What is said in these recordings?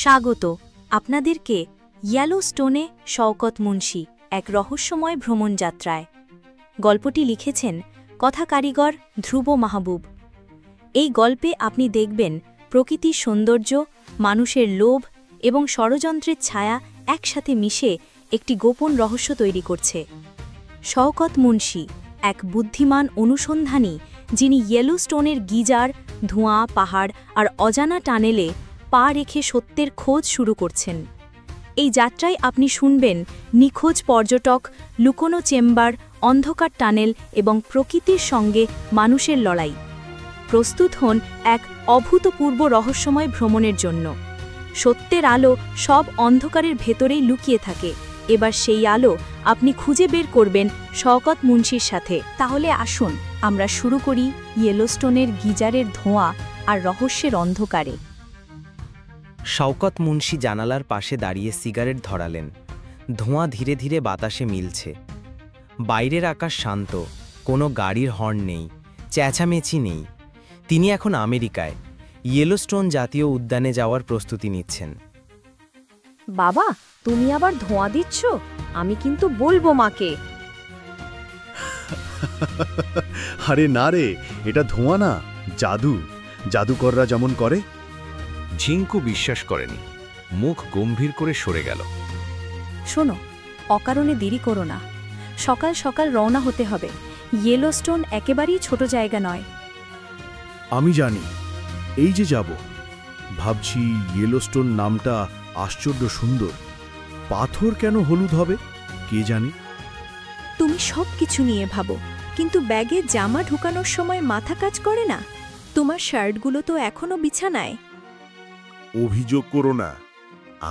স্বাগত আপনাদেরকে ইয়েলোস্টোনে শওকত মুন্সি এক রহস্যময় ভ্রমণ যাত্রায়। গল্পটি লিখেছেন কথা কারিগর ধ্রুব মাহবুব। এই গল্পে আপনি দেখবেন প্রকৃতির সৌন্দর্য, মানুষের লোভ এবং ষড়যন্ত্রের ছায়া একসাথে মিশে একটি গোপন রহস্য তৈরি করছে। শওকত মুন্সি এক বুদ্ধিমান অনুসন্ধানী, যিনি ইয়েলোস্টোনের গিজার, ধোঁয়া, পাহাড় আর অজানা টানেলে পা রেখে সত্যের খোঁজ শুরু করছেন। এই যাত্রায় আপনি শুনবেন নিখোঁজ পর্যটক, লুকোনো চেম্বার, অন্ধকার টানেল এবং প্রকৃতির সঙ্গে মানুষের লড়াই। প্রস্তুত হন এক অভূতপূর্ব রহস্যময় ভ্রমণের জন্য। সত্যের আলো সব অন্ধকারের ভেতরেই লুকিয়ে থাকে। এবার সেই আলো আপনি খুঁজে বের করবেন শওকত মুন্সির সাথে। তাহলে আসুন আমরা শুরু করি ইয়েলোস্টোনের গিজারের ধোঁয়া আর রহস্যের অন্ধকারে। শওকত মুন্সি জানালার পাশে দাঁড়িয়ে সিগারেট ধরালেন। ধোঁয়া ধীরে ধীরে বাতাসে মিলছে। বাইরের আকাশ শান্ত, কোনো গাড়ির হর্ন নেই, চেঁচামেচি নেই। তিনি এখন আমেরিকায়, ইয়েলোস্টোন জাতীয় উদ্যানে যাওয়ার প্রস্তুতি নিচ্ছেন। বাবা, তুমি আবার ধোঁয়া দিচ্ছ? আমি কিন্তু বলবো মাকে। আরে না রে, এটা ধোঁয়া না, জাদু। জাদুকররা যেমন করে। ঝিঙ্কু বিশ্বাস করেনি, মুখ গম্ভীর করে সরে গেল। শোনো, অকারণে দেরি করো না। সকাল সকাল রওনা হতে হবে। ইয়েলোস্টোন একেবারেই ছোট জায়গা নয়। আমি জানি, এই যে যাব। ভাবছি ইয়েলোস্টোন নামটা আশ্চর্য সুন্দর। পাথর কেন হলুদ হবে কে জানি। তুমি সব কিছু নিয়ে ভাবো, কিন্তু ব্যাগে জামা ঢুকানোর সময় মাথা কাজ করে না? তোমার শার্টগুলো তো এখনো বিছানায়। অভিযোগ করো না,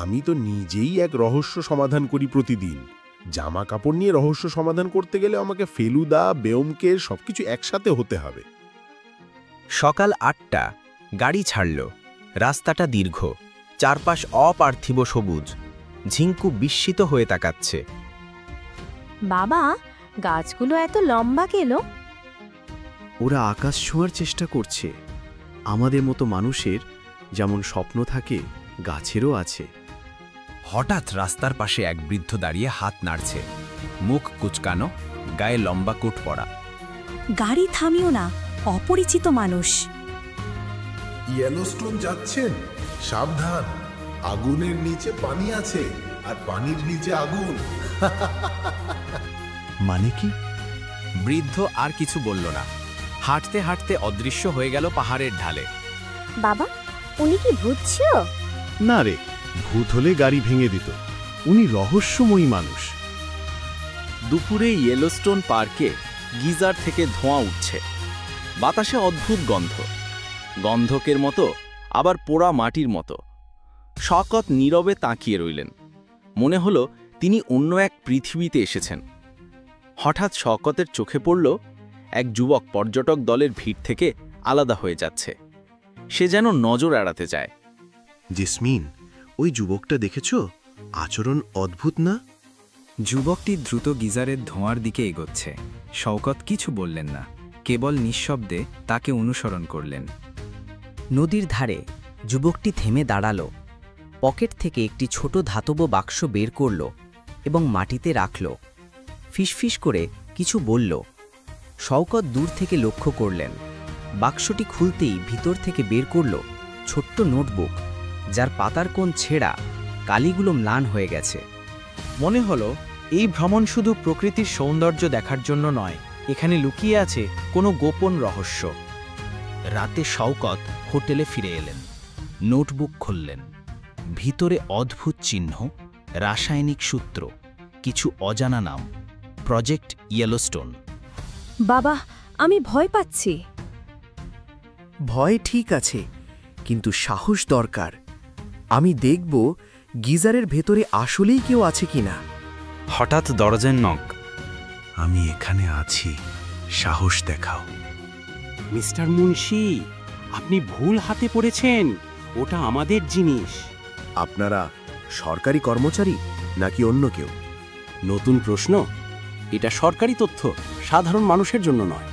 আমি তো নিজেই এক রহস্য সমাধান করি প্রতিদিন। জামা কাপড় নিয়ে রহস্য সমাধান করতে গেলে আমাকে ফেলুদা, ব্যোমকেশ সবকিছু একসাথে হতে হবে। সকাল ৮টা, গাড়ি ছাড়ল। রাস্তাটা দীর্ঘ, চারপাশ অপার্থিব সবুজ। ঝিঙ্কু বিস্মিত হয়ে তাকাচ্ছে। বাবা, গাছগুলো এত লম্বা কেন? ওরা আকাশ ছোঁয়ার চেষ্টা করছে। আমাদের মতো মানুষের যেমন স্বপ্ন থাকে, গাছেরও আছে। হঠাৎ রাস্তার পাশে এক বৃদ্ধ দাঁড়িয়ে হাত নাড়ছে, মুখ কুচকানো, গায়ে লম্বা কোট পরা। গাড়ি থামিও না, অপরিচিত মানুষ। ইয়েলোস্টোন যাচ্ছেন? সাবধান, আগুনের নিচে পানি আছে, আর পানির নিচে আগুন। মানে কি? বৃদ্ধ আর কিছু বলল না। হাঁটতে হাঁটতে অদৃশ্য হয়ে গেল পাহাড়ের ঢালে। বাবা, উনি কি ভূত ছিল? না রে, ভূত হলে গাড়ি ভেঙে দিত। উনি রহস্যময়ী মানুষ। দুপুরে ইয়েলোস্টোন পার্কে গিজার থেকে ধোঁয়া উঠছে। বাতাসে অদ্ভুত গন্ধ, গন্ধকের মতো, আবার পোড়া মাটির মতো। শওকত নীরবে তাকিয়ে রইলেন। মনে হলো তিনি অন্য এক পৃথিবীতে এসেছেন। হঠাৎ শওকতের চোখে পড়ল এক যুবক পর্যটক দলের ভিড় থেকে আলাদা হয়ে যাচ্ছে। সে যেন নজর এড়াতে চায়। জেসমিন, ওই যুবকটা দেখেছ? আচরণ অদ্ভুত না? যুবকটি দ্রুত গিজারের ধোঁয়ার দিকে এগোচ্ছে। শওকত কিছু বললেন না, কেবল নিঃশব্দে তাকে অনুসরণ করলেন। নদীর ধারে যুবকটি থেমে দাঁড়াল। পকেট থেকে একটি ছোট ধাতব বাক্স বের করল এবং মাটিতে রাখল। ফিসফিস করে কিছু বলল। শওকত দূর থেকে লক্ষ্য করলেন। বাক্সটি খুলতেই ভিতর থেকে বের করল ছোট্ট নোটবুক, যার পাতার কোণ ছেঁড়া, কালিগুলো ম্লান হয়ে গেছে। মনে হলো এই ভ্রমণ শুধু প্রকৃতির সৌন্দর্য দেখার জন্য নয়, এখানে লুকিয়ে আছে কোনো গোপন রহস্য। রাতে শওকত হোটেলে ফিরে এলেন। নোটবুক খুললেন। ভিতরে অদ্ভুত চিহ্ন, রাসায়নিক সূত্র, কিছু অজানা নাম। Project Yellowstone. বাবা, আমি ভয় পাচ্ছি। ভয় ঠিক আছে, কিন্তু সাহস দরকার। আমি দেখব গিজারের ভেতরে আসলেই কেউ আছে কিনা। হঠাৎ দরজার নক। আমি এখানে আছি, সাহস দেখাও। মিস্টার মুন্সি, আপনি ভুল হাতে পড়েছেন। ওটা আমাদের জিনিস। আপনারা সরকারি কর্মচারী নাকি অন্য কেউ? নতুন প্রশ্ন। এটা সরকারি তথ্য, সাধারণ মানুষের জন্য নয়।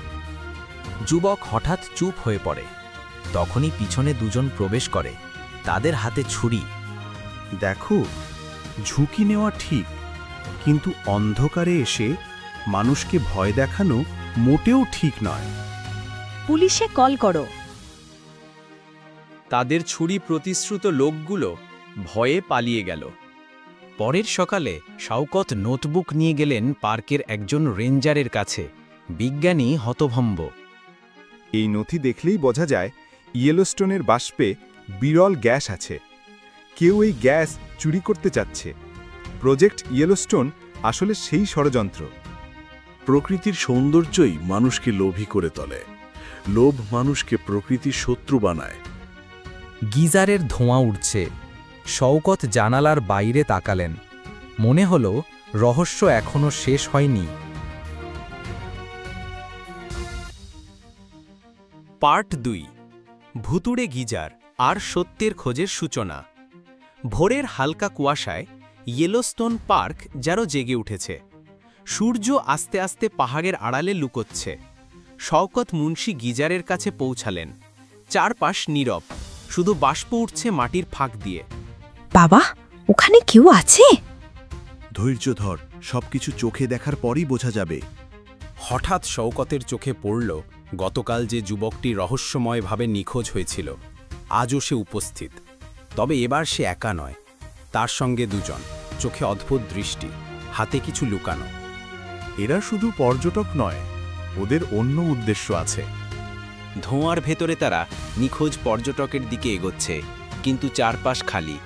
যুবক হঠাৎ চুপ হয়ে পড়ে। তখনই পিছনে দুজন প্রবেশ করে। তাদের হাতে ছুরি, দেখো, ঝুঁকি নেওয়া ঠিক, কিন্তু অন্ধকারে এসে মানুষকে ভয় দেখানো মোটেও ঠিক নয়। পুলিশে কল করো। তাদের ছুরি প্রতিশ্রুত লোকগুলো ভয়ে পালিয়ে গেল। পরের সকালে শওকত নোটবুক নিয়ে গেলেন পার্কের একজন রেঞ্জারের কাছে। বিজ্ঞানী হতভম্ব। এই নথি দেখলেই বোঝা যায় ইয়েলোস্টোনের বাষ্পে বিরল গ্যাস আছে। কেউ এই গ্যাস চুরি করতে চাচ্ছে। প্রজেক্ট ইয়েলোস্টোন আসলে সেই ষড়যন্ত্র। প্রকৃতির সৌন্দর্যই মানুষকে লোভী করে তোলে। লোভ মানুষকে প্রকৃতির শত্রু বানায়। গিজারের ধোঁয়া উঠছে। শওকত জানালার বাইরে তাকালেন। মনে হল রহস্য এখনো শেষ হয়নি। পার্ট 2। ভুতুড়ে গিজার আর সত্যের খোঁজের সূচনা। ভোরের হালকা কুয়াশায় ইয়েলোস্টোন পার্ক যেন জেগে উঠেছে। সূর্য আস্তে আস্তে পাহাড়ের আড়ালে লুকোচ্ছে। শওকত মুন্সি গিজারের কাছে পৌঁছালেন। চারপাশ নীরব, শুধু বাষ্প উঠছে মাটির ফাঁক দিয়ে। বাবা, ওখানে কেউ আছে? ধৈর্য ধর, সবকিছু চোখে দেখার পরই বোঝা যাবে। হঠাৎ শওকতের চোখে পড়ল গতকাল যে যুবকটি রহস্যময়ভাবে নিখোঁজ হয়েছিল, আজও সে উপস্থিত। তবে এবার সে একা নয়, তার সঙ্গে দুজন, চোখে অদ্ভুত দৃষ্টি, হাতে কিছু লুকানো। এরা শুধু পর্যটক নয়, ওদের অন্য উদ্দেশ্য আছে। ধোঁয়ার ভেতরে তারা নিখোঁজ পর্যটকের দিকে এগোচ্ছে, কিন্তু চারপাশ খালি।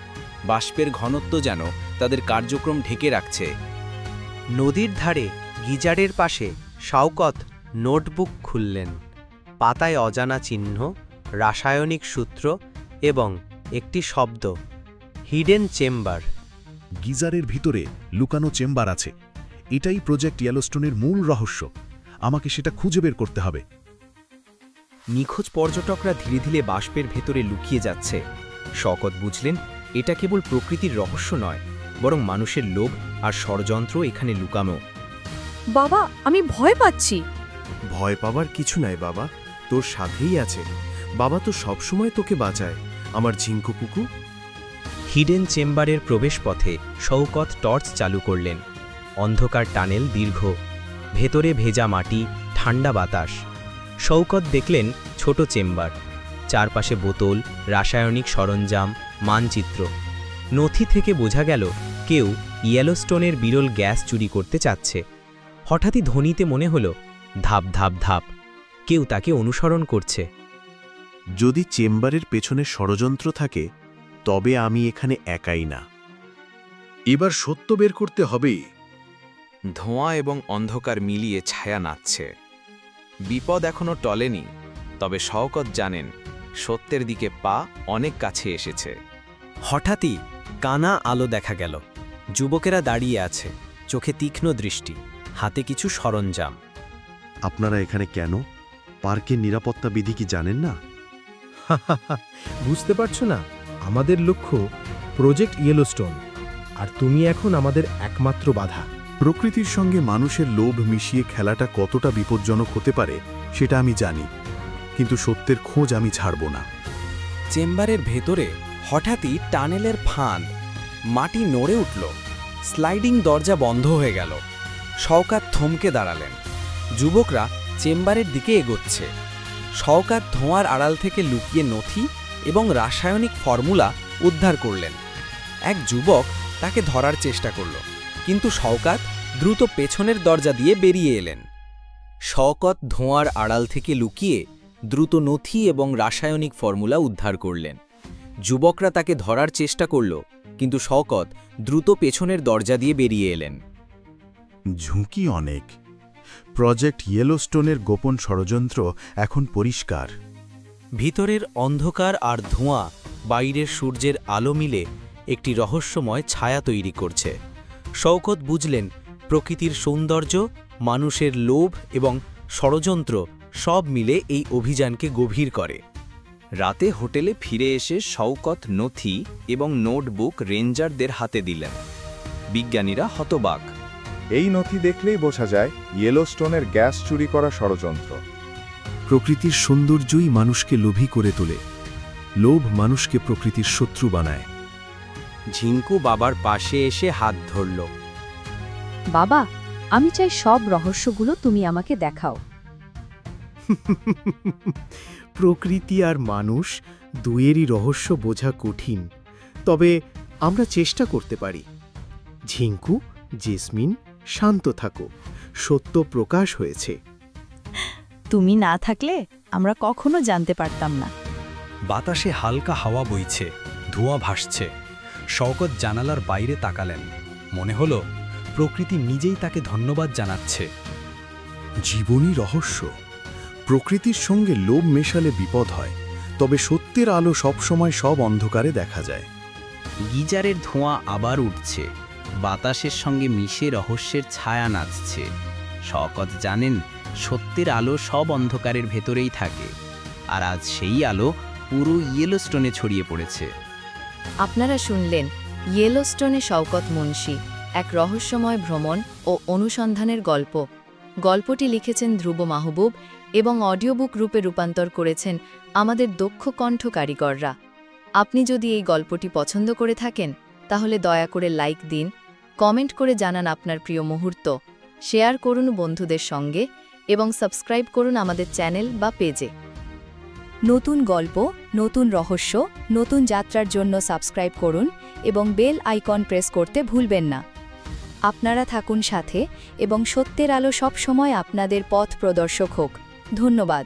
বাষ্পের ঘনত্ব যেন তাদের কার্যক্রম ঢেকে রাখছে। নদীর ধারে গিজারের পাশে শওকত নোটবুক খুললেন। পাতায় অজানা চিহ্ন, রাসায়নিক সূত্র এবং একটি শব্দ, হিডেন চেম্বার। গিজারের ভিতরে লুকানো চেম্বার আছে। এটাই প্রজেক্ট ইয়েলোস্টোনের মূল রহস্য। আমাকে সেটা খুঁজে বের করতে হবে। নিখোঁজ পর্যটকরা ধীরে ধীরে বাষ্পের ভেতরে লুকিয়ে যাচ্ছে। শওকত বুঝলেন এটা কেবল প্রকৃতির রহস্য নয়, বরং মানুষের লোভ আর ষড়যন্ত্র এখানে লুকানো। বাবা, আমি ভয় পাচ্ছি। ভয় পাবার কিছু নাই বাবা, তোর সাথেই আছে। বাবা তো সবসময় তোকে বাঁচায়, আমার ঝিঙ্কু পুকু। হিডেন চেম্বারের প্রবেশপথে শওকত টর্চ চালু করলেন। অন্ধকার টানেল দীর্ঘ, ভেতরে ভেজা মাটি, ঠান্ডা বাতাস। শওকত দেখলেন ছোট চেম্বার, চারপাশে বোতল, রাসায়নিক সরঞ্জাম, মানচিত্র। নথি থেকে বোঝা গেল কেউ ইয়েলোস্টোনের বিরল গ্যাস চুরি করতে চাচ্ছে। হঠাৎই ধ্বনিতে মনে হল ধাপ ধাপ ধাপ, কেউ তাকে অনুসরণ করছে। যদি চেম্বারের পেছনে ষড়যন্ত্র থাকে, তবে আমি এখানে একাই না। এবার সত্য বের করতে হবেই। ধোঁয়া এবং অন্ধকার মিলিয়ে ছায়া নাচছে। বিপদ এখনো টলেনি, তবে শওকত জানেন সত্যের দিকে পা অনেক কাছে এসেছে। হঠাৎই কানা আলো দেখা গেল। যুবকেরা দাঁড়িয়ে আছে, চোখে তীক্ষ্ণ দৃষ্টি, হাতে কিছু সরঞ্জাম। আপনারা এখানে কেন? পার্কের নিরাপত্তা বিধি কি জানেন না? বুঝতে পারছো না? আমাদের লক্ষ্য প্রজেক্ট ইয়েলোস্টোন, আর তুমি এখন আমাদের একমাত্র বাধা। প্রকৃতির সঙ্গে মানুষের লোভ মিশিয়ে খেলাটা কতটা বিপজ্জনক হতে পারে সেটা আমি জানি, কিন্তু সত্যের খোঁজ আমি ছাড়ব না। চেম্বারের ভেতরে হঠাৎই টানেলের ফাঁদ, মাটি নড়ে উঠল। স্লাইডিং দরজা বন্ধ হয়ে গেল। শওকত থমকে দাঁড়ালেন। যুবকরা চেম্বারের দিকে এগোচ্ছে। শওকত ধোঁয়ার আড়াল থেকে লুকিয়ে নথি এবং রাসায়নিক ফর্মুলা উদ্ধার করলেন। এক যুবক তাকে ধরার চেষ্টা করল, কিন্তু শওকত দ্রুত পেছনের দরজা দিয়ে বেরিয়ে এলেন। শওকত ধোঁয়ার আড়াল থেকে লুকিয়ে দ্রুত নথি এবং রাসায়নিক ফর্মুলা উদ্ধার করলেন। যুবকরা তাকে ধরার চেষ্টা করল, কিন্তু শওকত দ্রুত পেছনের দরজা দিয়ে বেরিয়ে এলেন। ঝুঁকি অনেক। প্রজেক্ট ইয়েলোস্টোনের গোপন ষড়যন্ত্র এখন পরিষ্কার। ভিতরের অন্ধকার আর ধোঁয়া বাইরের সূর্যের আলো মিলে একটি রহস্যময় ছায়া তৈরি করছে। শওকত বুঝলেন প্রকৃতির সৌন্দর্য, মানুষের লোভ এবং ষড়যন্ত্র সব মিলে এই অভিযানকে গভীর করে। রাতে হোটেলে ফিরে এসে শওকত নথি এবং নোটবুক রেঞ্জারদের হাতে দিলেন। বিজ্ঞানীরা হতবাক। এই নথি দেখলেই বোঝা যায় ইয়েলোস্টোনের গ্যাস চুরি করা ষড়যন্ত্র। প্রকৃতির সৌন্দর্যই মানুষকে লোভী করে তোলে। লোভ মানুষকে প্রকৃতির শত্রু বানায়। ঝিঙ্কু বাবার পাশে এসে হাত ধরল। বাবা, আমি চাই সব রহস্যগুলো তুমি আমাকে দেখাও। প্রকৃতি আর মানুষ দুয়েরই রহস্য বোঝা কঠিন, তবে আমরা চেষ্টা করতে পারি। ঝিঙ্কু, জেসমিন, শান্ত থাকো, সত্য প্রকাশ হয়েছে। তুমি না থাকলে আমরা কখনো জানতে পারতাম না। বাতাসে হালকা হাওয়া বইছে, ধোঁয়া ভাসছে। শওকত জানালার বাইরে তাকালেন। মনে হলো প্রকৃতি নিজেই তাকে ধন্যবাদ জানাচ্ছে। জীবনী রহস্য। প্রকৃতির সঙ্গে লোভ মেশালে বিপদ হয়, তবে সত্যের আলো সবসময় সব অন্ধকারে দেখা যায়। গিজারের ধোঁয়া আবার উঠছে, বাতাসের সঙ্গে মিশে রহস্যের ছায়া নাচছে। শওকত জানেন সত্যের আলো সব অন্ধকারের ভেতরেই থাকে, আর আজ সেই আলো পুরো ইয়েলোস্টোনে ছড়িয়ে পড়েছে। আপনারা শুনলেন ইয়েলোস্টোনে শওকত মুন্সি, এক রহস্যময় ভ্রমণ ও অনুসন্ধানের গল্প। গল্পটি লিখেছেন ধ্রুব মাহবুব এবং অডিওবুক রূপে রূপান্তর করেছেন আমাদের দক্ষ কণ্ঠ কারিগররা। আপনি যদি এই গল্পটি পছন্দ করে থাকেন তাহলে দয়া করে লাইক দিন, কমেন্ট করে জানান আপনার প্রিয় মুহূর্ত, শেয়ার করুন বন্ধুদের সঙ্গে এবং সাবস্ক্রাইব করুন আমাদের চ্যানেল বা পেজে। নতুন গল্প, নতুন রহস্য, নতুন যাত্রার জন্য সাবস্ক্রাইব করুন এবং বেল আইকন প্রেস করতে ভুলবেন না। আপনারা থাকুন সাথে এবং সত্যের আলো সব সময় আপনাদের পথ প্রদর্শক হোক। ধন্যবাদ।